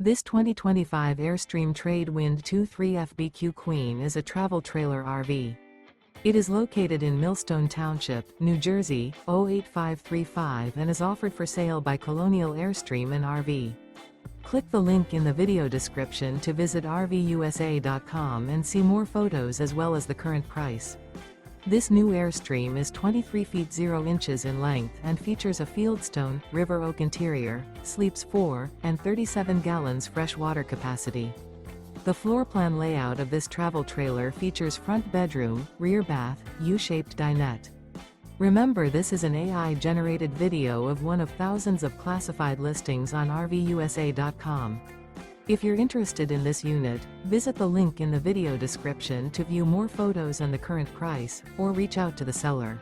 This 2025 Airstream Trade Wind 23FBQ Queen is a travel trailer RV. It is located in Millstone Township, New Jersey, 08535 and is offered for sale by Colonial Airstream RV. Click the link in the video description to visit RVUSA.com and see more photos as well as the current price. This new Airstream is 23 feet 0 inches in length and features a Fieldstone, river oak interior, sleeps 4, and 37 gallons fresh water capacity. The floor plan layout of this travel trailer features front bedroom, rear bath, U-shaped dinette. Remember, this is an AI-generated video of one of thousands of classified listings on RVUSA.com. If you're interested in this unit, visit the link in the video description to view more photos and the current price, or reach out to the seller.